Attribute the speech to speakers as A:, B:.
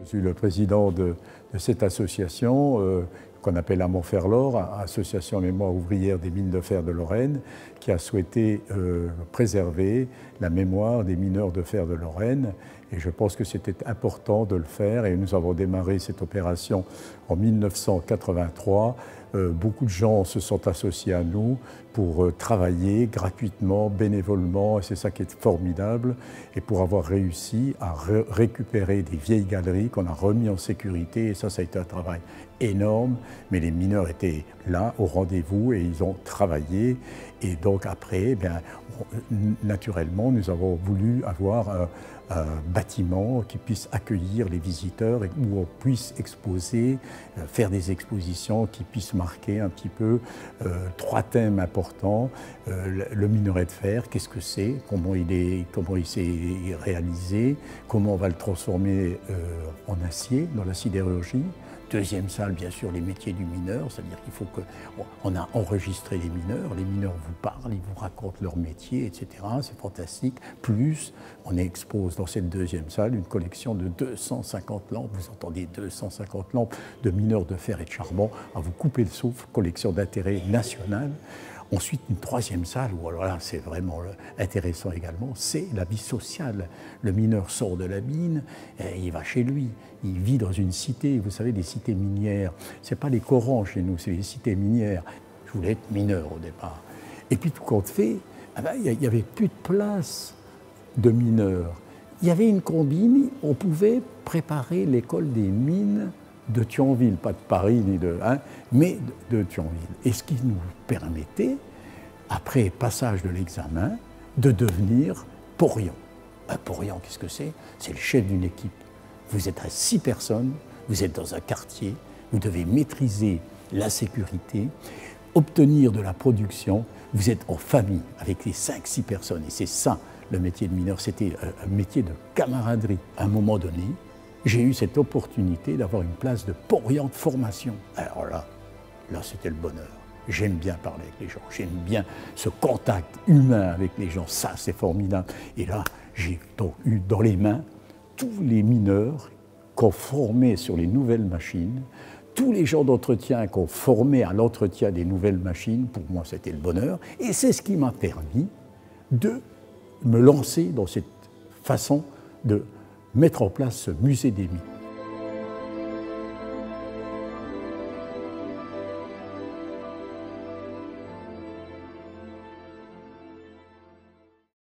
A: Je suis le président de cette association qu'on appelle à Montferlor, Association Mémoire ouvrière des mines de fer de Lorraine, qui a souhaité préserver la mémoire des mineurs de fer de Lorraine. Et je pense que c'était important de le faire. Et nous avons démarré cette opération en 1983. Beaucoup de gens se sont associés à nous pour travailler gratuitement, bénévolement, et c'est ça qui est formidable, et pour avoir réussi à récupérer des vieilles galeries qu'on a remis en sécurité, et ça a été un travail énorme, mais les mineurs étaient là, au rendez-vous, et ils ont travaillé, et donc après, naturellement, nous avons voulu avoir un bâtiment qui puisse accueillir les visiteurs et où on puisse exposer, faire des expositions qui puissent marquer un petit peu 3 thèmes importants. Le minerai de fer, qu'est-ce que c'est, comment il s'est réalisé, comment on va le transformer en acier, dans la sidérurgie. Deuxième salle, bien sûr, les métiers du mineur, c'est-à-dire qu'il faut qu'on a enregistré les mineurs vous parlent, ils vous racontent leur métier, etc. C'est fantastique. Plus, on expose dans cette deuxième salle une collection de 250 lampes, vous entendez 250 lampes de mineurs de fer et de charbon, à vous couper le souffle, collection d'intérêt national. Ensuite, une troisième salle, où alors là, c'est vraiment intéressant également, c'est la vie sociale. Le mineur sort de la mine, il va chez lui, il vit dans une cité, vous savez, des cités minières. Ce n'est pas les Corans chez nous, c'est les cités minières. Je voulais être mineur au départ. Et puis tout compte fait, il n'y avait plus de place de mineurs. Il y avait une combine, on pouvait préparer l'école des mines de Thionville, pas de Paris, ni mais de Thionville. Et ce qui nous permettait, après passage de l'examen, de devenir porion. Un porion, qu'est-ce que c'est? C'est le chef d'une équipe. Vous êtes à 6 personnes, vous êtes dans un quartier, vous devez maîtriser la sécurité, obtenir de la production, vous êtes en famille avec les 5-6 personnes. Et c'est ça, le métier de mineur, c'était un métier de camaraderie. À un moment donné, j'ai eu cette opportunité d'avoir une place de porion de formation. Alors là c'était le bonheur. J'aime bien parler avec les gens, j'aime bien ce contact humain avec les gens, ça c'est formidable. Et là, j'ai donc eu dans les mains tous les mineurs qu'on formait sur les nouvelles machines, tous les gens d'entretien qu'on formait à l'entretien des nouvelles machines. Pour moi, c'était le bonheur. Et c'est ce qui m'a permis de me lancer dans cette façon de mettre en place ce musée des mines.